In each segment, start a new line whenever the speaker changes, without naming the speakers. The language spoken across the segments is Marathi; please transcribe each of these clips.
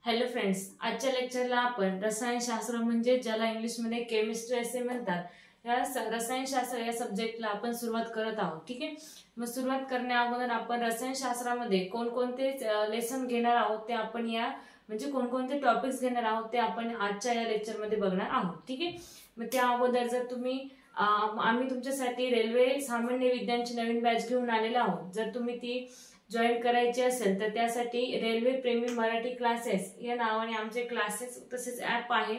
हॅलो फ्रेंड्स, आजच्या लेक्चरला आपण रसायनशास्त्र म्हणजे ज्याला इंग्लिशमध्ये केमिस्ट्री असे म्हणतात, या रसायनशास्त्र या सब्जेक्टला आपण सुरुवात करत आहोत. ठीक आहे. मग सुरुवात करण्या अगोदर आपण रसायनशास्त्रामध्ये कोणकोणते लेसन घेणार आहोत ते आपण म्हणजे कोणकोणते टॉपिक्स घेणार आहोत ते आपण आजच्या या लेक्चरमध्ये बघणार आहोत. ठीक आहे. मग त्या अगोदर जर आम्ही तुमच्यासाठी रेल्वे सामान्य विज्ञानची नवीन बॅच घेऊन आलेलो आहोत. जर तुम्ही ती जॉईन करायची असेल तर त्यासाठी रेल्वे प्रेमी मराठी क्लासेस या नावाने आमचे क्लासेस तसेच ऍप आहे.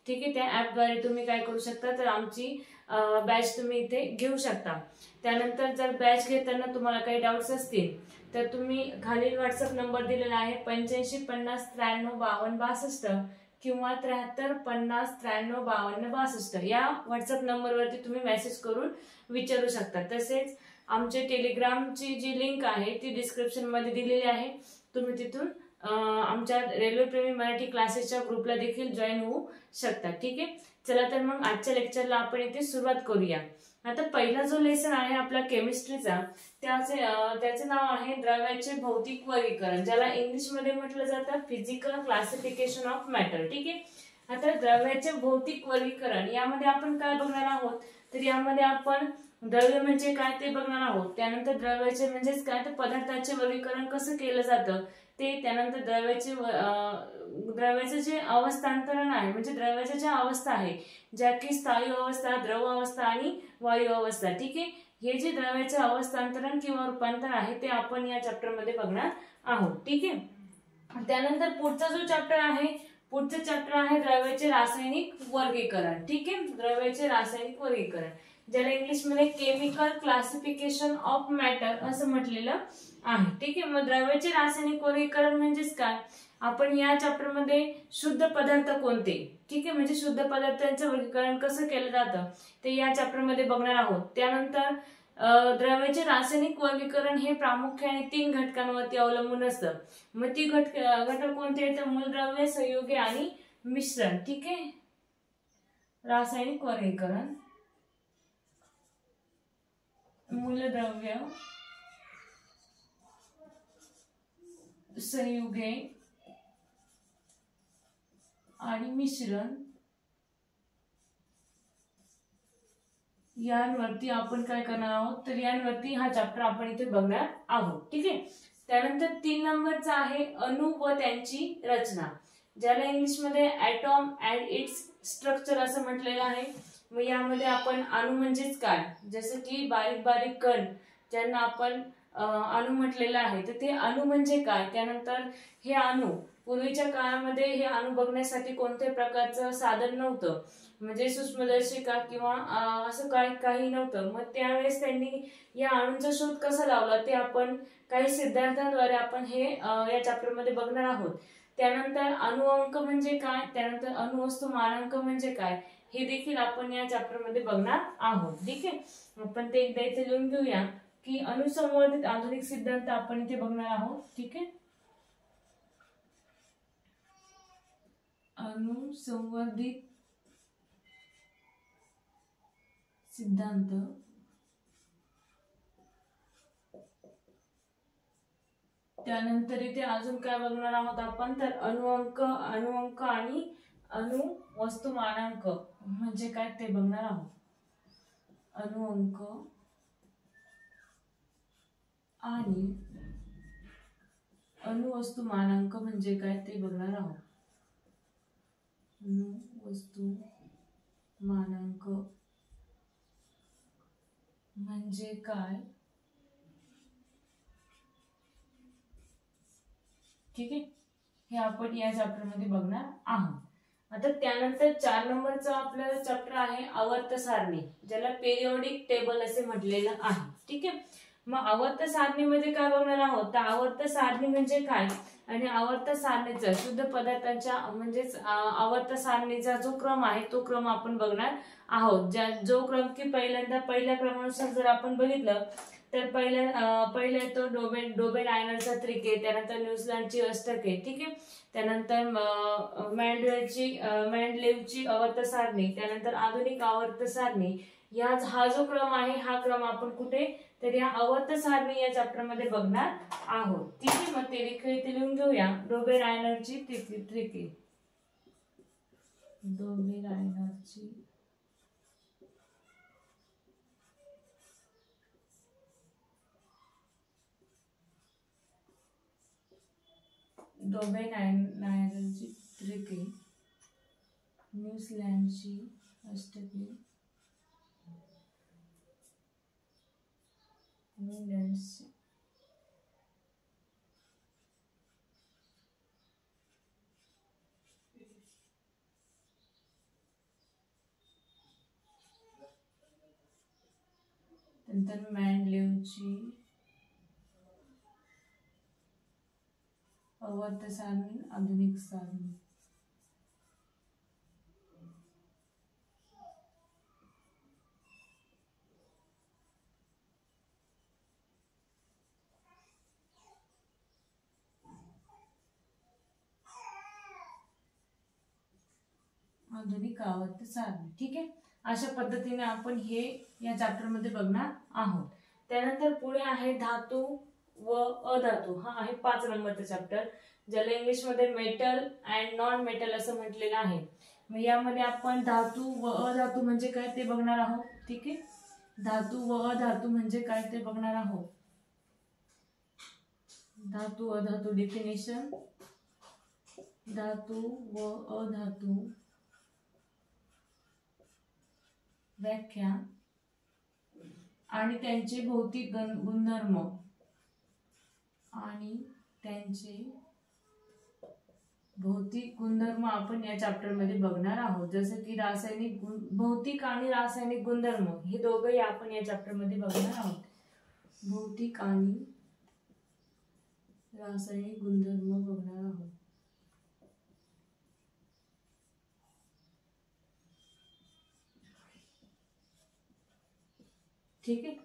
ठीक आहे. त्या ऍपद्वारे तुम्ही काय करू शकता तर आमची बॅच तुम्ही इथे घेऊ शकता. त्यानंतर जर बॅच घेताना तुम्हाला काही डाऊट्स असतील तर तुम्ही खालील व्हॉट्सअप नंबर दिलेला आहे 85 50 93 52 62 किंवा 73 50 93 52 62 या व्हॉट्सअप नंबरवरती तुम्ही मेसेज करून विचारू शकता. तसेच आमचे टेलिग्रामची जी लिंक आहे ती डिस्क्रिप्शन मध्ये दिलेली आहे. तुम्ही तिथून आमच्या रेल्वे प्रेमी मराठी क्लासेसच्या ग्रुपला देखील जॉईन होऊ शकता. ठीक आहे. चला तर मग आजच्या लेक्चरला आपण इथे सुरुवात करूया. आता पहिला जो लेसन आहे आपला केमिस्ट्रीचा त्याचे नाव आहे द्रव्याचे भौतिक वर्गीकरण, ज्याला इंग्लिश मध्ये म्हटलं जातं फिजिकल क्लासिफिकेशन ऑफ मॅटर. ठीक आहे. आता द्रव्याचे भौतिक वर्गीकरण यामध्ये आपण काय बघणार आहोत तर यामध्ये आपण द्रव्य म्हणजे काय ते बघणार आहोत. त्यानंतर द्रव्याचे म्हणजेच काय तर पदार्थाचे वर्गीकरण कसं केलं जातं ते, त्यानंतर द्रव्याचे जे अवस्थांतरण आहे म्हणजे द्रव्याच्या ज्या अवस्था आहे ज्या की स्थायू अवस्था, द्रव अवस्था आणि वायू अवस्था. ठीक आहे. हे जे द्रव्याचे अवस्थांतरण किंवा रूपांतर आहे ते आपण या चॅप्टर मध्ये बघणार आहोत. ठीक आहे. त्यानंतर पुढचा जो चॅप्टर आहे पुढचं चॅप्टर आहे द्रव्याचे रासायनिक वर्गीकरण. ठीक आहे. द्रव्याचे रासायनिक वर्गीकरण ज्याला इंग्लिश मध्ये केमिकल क्लासिफिकेशन ऑफ मॅटर असं म्हटलेलं आहे. ठीक आहे. मग द्रव्याचे रासायनिक वर्गीकरण म्हणजेच काय, आपण या चॅप्टर मध्ये शुद्ध पदार्थ कोणते, ठीक आहे, म्हणजे शुद्ध पदार्थांचं वर्गीकरण कसं केलं जातं ते या चॅप्टर मध्ये बघणार आहोत. त्यानंतर द्रव्याचे रासायनिक वर्गीकरण हे प्रामुख्याने 3 घटकांवरती अवलंबून असतं. मग ती घटक कोणते आहेत तर मूलद्रव्य, संयुगे आणि मिश्रण. ठीक आहे. रासायनिक वर्गीकरण मूलद्रव्य, संयुगे आणि मिश्रण यांवरती आपण काय करणार आहोत तर यांवरती हा चॅप्टर आपण इथे बघणार आहोत. ठीक आहे. त्यानंतर 3 नंबरचा आहे अणु व त्यांची रचना, ज्याला इंग्लिश मध्ये ॲटॉम अँड इट्स स्ट्रक्चर असं म्हटलेलं आहे. मग यामध्ये आपण अणु म्हणजेच काय, जसं की बारीक बारीक कण ज्यांना आपण अणु म्हटलेलं आहे तर ते अणु म्हणजे काय. त्यानंतर हे अणु पूर्वीच्या काळामध्ये हे अणु बघण्यासाठी कोणत्याही प्रकारचं साधन नव्हतं, म्हणजे सूक्ष्मदर्शिका किंवा असं काही नव्हतं. मग त्यावेळेस त्यांनी या अणूंचा शोध कसा लावला ते आपण काही सिद्धांतांद्वारे आपण हे या चॅप्टर मध्ये बघणार आहोत. त्यानंतर अणुअंक म्हणजे काय, त्यानंतर अणुवस्तू मानांक म्हणजे काय हे देखील आपण या चॅप्टर मध्ये बघणार आहोत. ठीक आहे. आपण ते एकदा इथे लिहून घेऊया की अणुसंवर्धित आधुनिक सिद्धांत आपण इथे बघणार आहोत. ठीक आहे. अणुसंवर्धित सिद्धांत त्यानंतर इथे अजून काय बघणार आहोत आपण तर अणुअंक आणि अणुवस्तू मानांक म्हणजे काय ते बघणार आहोत. अणुअंक आणि अणुवस्तू मानांक म्हणजे काय ते बघणार आहोत. अणुवस्तू मानांक म्हणजे काय, ठीक आहे, हे आपण या चॅप्टर मध्ये बघणार आहोत. आता त्यानंतर 4 नंबरचा आपला चॅप्टर आहे आवर्त सारणी, ज्याला पेरियोडिक टेबल असे म्हटलेलं आहे. ठीक आहे. मग आवर्त सारणीमध्ये काय बघणार आहोत तर आवर्त सारणी म्हणजे काय आणि आवर्त सारणीचा शुद्ध पदार्थांच्या म्हणजेच आवर्त सारणीचा जो क्रम आहे तो क्रम आपण बघणार आहोत. जो क्रम की पहिल्या क्रमानुसार जर आपण बघितलं तर पहिला येतो डोबेन आयनरचा त्रिके, त्यानंतर न्यूझीलंडची अष्टके. ठीक आहे. त्यानंतर मॅन्डलेवची आवर्त सारणी, त्यानंतर आधुनिक आवर्त सारणी, हा जो क्रम आहे हा क्रम आपण कुठे तर या अवर्त सारणी या चॅप्टर मध्ये बघणार आहोत. ठीक आहे, मग ते देखील इथे लिहून घेऊया. डोबेरायनरची त्रिके, डोबेरायनरची त्रिके, न्यूझीलंडची अष्टके, इंग्लंडची नंतर मॅनलेवची अवर्त सारणी, आधुनिक सारणी. आधुनिक आवर्त सारणी. ठीक आहे, अशा पद्धतीने आपण हे या चॅप्टर मध्ये बघणार आहोत. त्यानंतर पुढे आहे धातू व अधातू. हा आहे 5 नंबरचा चॅप्टर, ज्याला इंग्लिश मध्ये मेटल अँड नॉन मेटल असं म्हटलेलं आहे. मग यामध्ये आपण धातू व अधातू म्हणजे काय ते बघणार आहोत. ठीक आहे, धातू व अधातू म्हणजे काय ते बघणार आहोत. धातू अधातू डेफिनेशन, धातू व अधातू व्याख्या आणि त्यांचे भौतिक गुणधर्म आपण या चॅप्टर मध्ये बघणार आहोत. जसं की भौतिक आणि रासायनिक गुणधर्म हे दोघंही आपण या चॅप्टर मध्ये बघणार आहोत. भौतिक आणि रासायनिक गुणधर्म बघणार आहोत. ठीक आहे,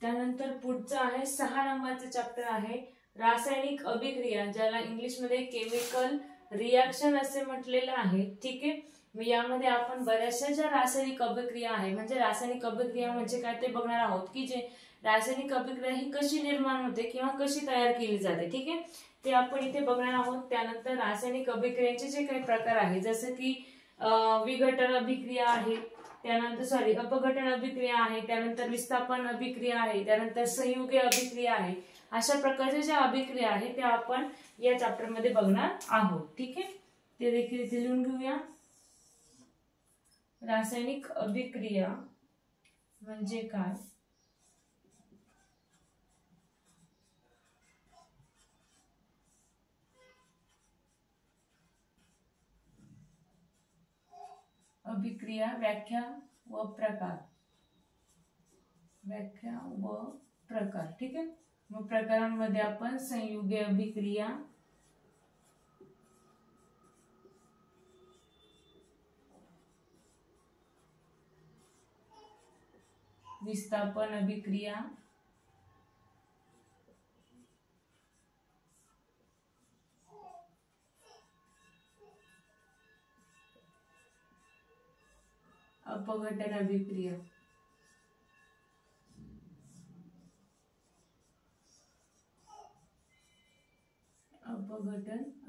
त्यानंतर पुढचं आहे 6 नंबरचं चॅप्टर आहे रासायनिक अभिक्रिया, ज्याला इंग्लिश मध्ये केमिकल रिॲक्शन असे म्हटलेलं आहे. ठीक आहे, मग यामध्ये आपण बऱ्याचशा ज्या रासायनिक अभिक्रिया आहे, म्हणजे रासायनिक अभिक्रिया म्हणजे काय ते बघणार आहोत. की जे रासायनिक अभिक्रिया ही कशी निर्माण होते किंवा कशी तयार केली जाते. ठीक आहे, ते आपण इथे बघणार आहोत. त्यानंतर रासायनिक अभिक्रियांचे जे काही प्रकार आहे, जसं की विघटन अभिक्रिया आहे, त्यानंतर अपघटन अभिक्रिया आहे, त्यानंतर विस्थापन अभिक्रिया आहे, त्यानंतर संयुगे अभिक्रिया आहे. अशा प्रकारच्या ज्या अभिक्रिया आहेत त्या आपण या चॅप्टर मध्ये बघणार आहोत. ठीक आहे, ते देखील इथे लिहून घेऊया. रासायनिक अभिक्रिया म्हणजे काय, अभिक्रिया व्याख्या व प्रकार. ठीक आहे, मग प्रकारांमध्ये आपण संयुगे अभिक्रिया, विस्थापन अभिक्रिया, अपघटन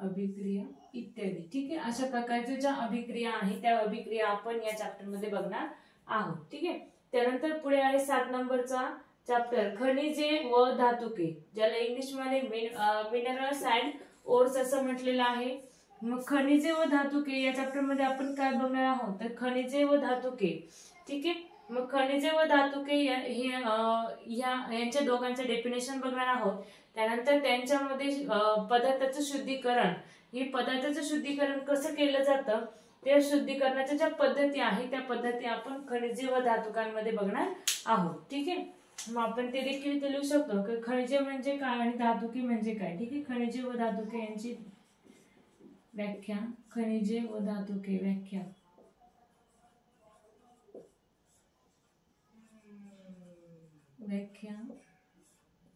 अभिक्रिया, इत्यादी. ठीक आहे, अशा प्रकारच्या ज्या अभिक्रिया आहेत त्या अभिक्रिया आपण या चॅप्टर मध्ये बघणार आहोत. ठीक आहे, त्यानंतर पुढे आहे 7 नंबरचा चॅप्टर खनिजे व धातुके, ज्याला इंग्लिश मध्ये मिनरल्स अँड ओर्स असं म्हटलेलं आहे. मग खनिजे व धातुके या चॅप्टर मध्ये आपण काय बघणार आहोत तर खनिजे व धातुके. ठीक आहे, मग खनिजे व धातुके हे यांच्या दोघांचे डेफिनेशन बघणार आहोत. त्यानंतर त्यांच्यामध्ये पदार्थाचं शुद्धीकरण, हे पदार्थाचं शुद्धीकरण कसं केलं जातं, त्या शुद्धीकरणाच्या ज्या पद्धती आहेत त्या पद्धती आपण खनिजे व धातुकांमध्ये बघणार आहोत. ठीक आहे, मग आपण ते देखील इथे लिहू शकतो की खनिजे म्हणजे काय आणि धातुके म्हणजे काय. ठीक आहे, खनिजे व धातुके यांची व्याख्या, खनिजे व धातुके व्याख्या.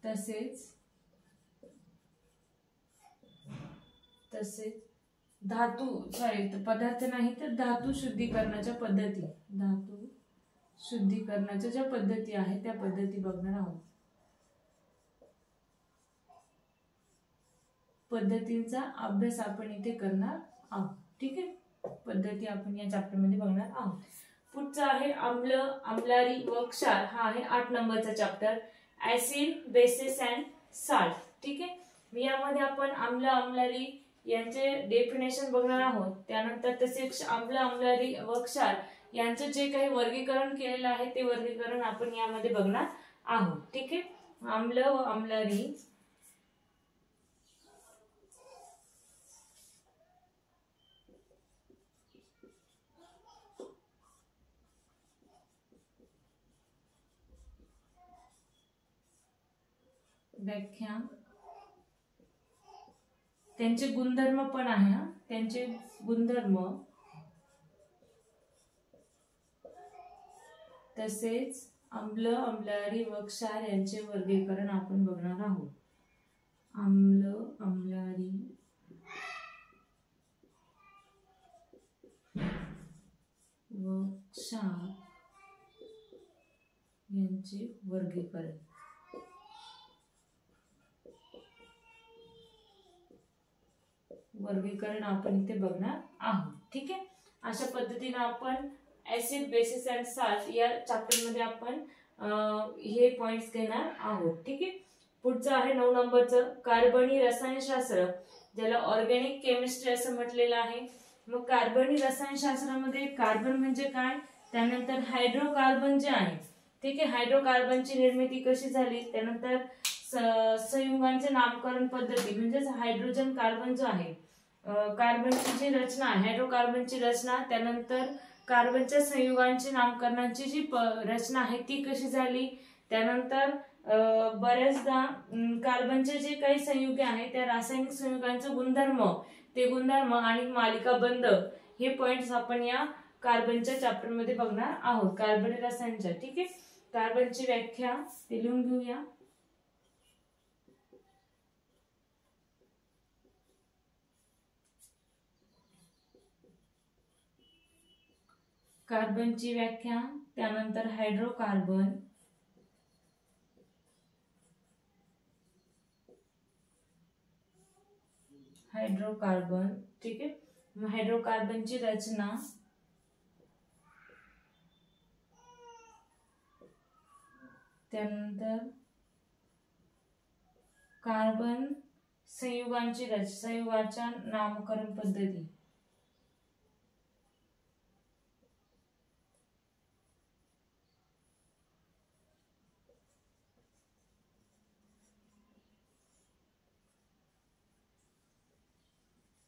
तसेच धातू पदार्थ नाही तर धातू शुद्धीकरणाच्या पद्धती, धातू शुद्धीकरणाच्या ज्या पद्धती आहेत त्या पद्धती बघणार आहोत. पद्धतींचा अभ्यास आपण इथे करणार आहोत. ठीक आहे, पद्धती आपण या चॅप्टर मध्ये बघणार आहोत. पुढचा आहे आम्ल, आम्लारी व क्षार. हा आहे 8 नंबरचा chapter, acid, basis and salt. ठीक आहे, यामध्ये आपण आम्ल, आम्लारी यांचे डेफिनेशन बघणार आहोत. त्यानंतर तसेच आम्ल, आम्लारी व क्षार यांचं जे काही वर्गीकरण केलेलं आहे ते वर्गीकरण आपण यामध्ये बघणार आहोत. ठीक आहे, आम्ल व आम्लारी व्याख्या, त्यांचे गुणधर्म पण आहे. त्यांचे गुणधर्म तसेच आम्ल, आम्लारी व क्षार यांचे वर्गीकरण आपण बघणार आहोत. आम्ल, आम्लारी व क्षार यांचे वर्गीकरण. वर्गीकरण आपण इथे बघणार आहोत. ठीक आहे, अशा पद्धतीने आपण ऍसिड, बेसिस अँड साल्ट या चॅप्टर मध्ये आपण हे पॉइंट्स घेणार आहोत. ठीक आहे, पुढचं आहे 9 नंबरचं कार्बनी रसायनशास्त्र, ज्याला ऑर्गॅनिक केमिस्ट्री असं म्हटलेलं आहे. मग कार्बनी रसायनशास्त्रामध्ये कार्बन म्हणजे काय, त्यानंतर हायड्रोकार्बन जे आहे, ठीक आहे, हायड्रोकार्बनची निर्मिती कशी झाली, त्यानंतर संयुगांचे नामकरण पद्धती म्हणजेच हायड्रोजन कार्बन जो आहे, कार्बनची जी रचना आहे, हायड्रोकार्बनची रचना, त्यानंतर कार्बनच्या संयुगांची नामकरणाची जी रचना आहे ती कशी झाली, त्यानंतर बऱ्याचदा कार्बनचे जे काही संयुगे आहेत त्या रासायनिक संयुगांचे गुणधर्म, ते गुणधर्म आणि मालिकाबंध हे पॉइंट्स आपण या कार्बनच्या चॅप्टर मध्ये बघणार आहोत, कार्बनी रसायनच्या. ठीक आहे, कार्बनची व्याख्या ते लिहून घेऊया. कार्बनची व्याख्या, त्यानंतर हायड्रोकार्बन, हायड्रोकार्बन. ठीक आहे, हायड्रोकार्बनची रचना, त्यानंतर कार्बन संयुगांची संयुगाच्या नामकरण पद्धती,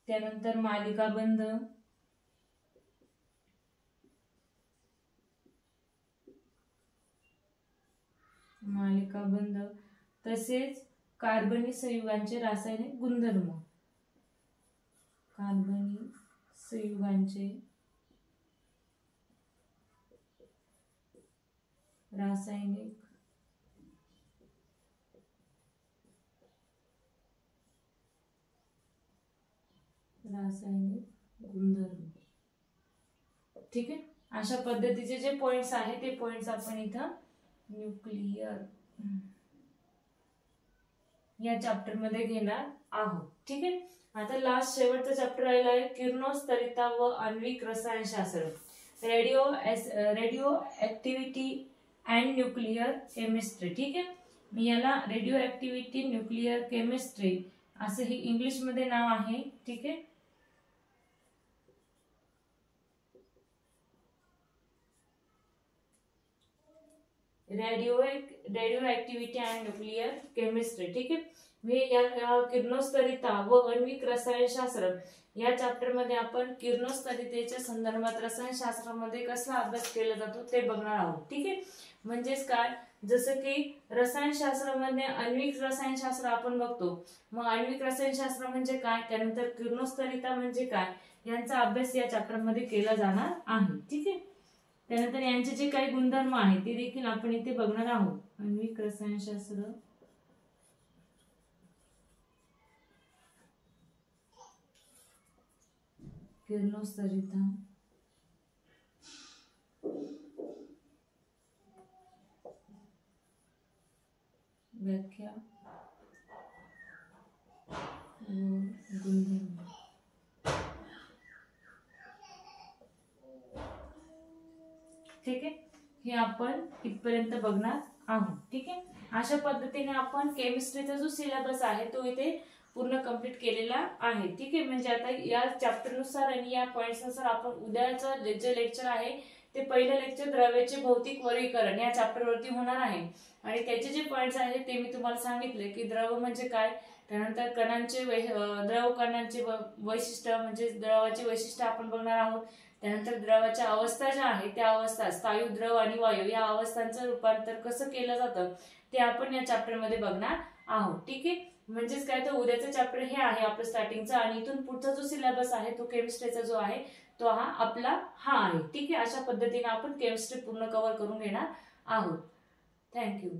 त्यानंतर मालिकाबंध, मालिकाबंध तसेच कार्बनी संयुगांचे रासायनिक गुणधर्म, कार्बनी संयुगांचे रासायनिक गुणधर्म. ठीक आहे, अशा पद्धतीचे जे पॉइंट्स आहेत ते पॉइंट्स आपण इथं न्यूक्लियर या चॅप्टर मध्ये घेणार आहोत. ठीक आहे, आता लास्ट शेवटचा चॅप्टर राहिला आहे किरणोत्सर्गिता व आण्विक रसायनशास्त्र, radio activity and nuclear chemistry. ठीक आहे, मी याला रेडिओ ऍक्टिव्हिटी न्यूक्लियर केमिस्ट्री असं हे इंग्लिश मध्ये नाव आहे. ठीक आहे, radio activity and nuclear chemistry. ठीक आहे, मी या किरणोत्सर्गिता व आण्विक रसायनशास्त्र या चॅप्टर मध्ये आपण किरणोत्सर्गितेच्या संदर्भात रसायनशास्त्रामध्ये कसा अभ्यास केला जातो ते बघणार आहोत. ठीक आहे, म्हणजेच काय, जसं की रसायनशास्त्रामध्ये आण्विक रसायनशास्त्र आपण बघतो, मग आण्विक रसायनशास्त्र म्हणजे काय, त्यानंतर किरणोत्सर्गिता म्हणजे काय, यांचा अभ्यास या चॅप्टर मध्ये केला जाणार आहे. ठीक आहे, त्यानंतर यांचे जे काही गुणधर्म आहेत ते देखील आपण इथे बघणार आहोत. आण्विक रसायनशास्त्र, किरणोत्सर्गिता व्याख्या व गुणधर्म. ठीक आहे, हे आपण इथपर्यंत बघणार आहोत. ठीक आहे, अशा पद्धतीने आपण केमिस्ट्रीचा जो सिलेबस आहे तो इथे पूर्ण कंप्लीट केलेला आहे. ठीक आहे, म्हणजे आता या चॅप्टर नुसार आणि या पॉइंट्स नुसार आपण उद्याचं जे लेक्चर आहे ते पहिलं लेक्चर द्रव्याचे भौतिक वर्गीकरण या चॅप्टर वरती होणार आहे. आणि त्याचे जे पॉइंट्स आहेत ते मी तुम्हाला सांगितले की द्रव म्हणजे काय, त्यानंतर कणांचे द्रव कणांचे वैशिष्ट्य म्हणजे द्रवाचे वैशिष्ट्य आपण बघणार आहोत. त्यानंतर द्रवाच्या अवस्था ज्या आहेत त्या अवस्था स्थायू, द्रव आणि वायू या अवस्थांचं रूपांतर कसं केलं जातं ते आपण या चॅप्टर मध्ये बघणार आहोत. ठीक आहे, म्हणजेच काय तर उद्याचं चॅप्टर हे आहे आपलं स्टार्टिंगचा आणि इथून पुढचा जो सिलेबस आहे तो केमिस्ट्रीचा जो आहे तो आपला आहे. ठीक आहे, अशा पद्धतीने आपण केमिस्ट्री पूर्ण कव्हर करून घेणार आहोत. थँक्यू.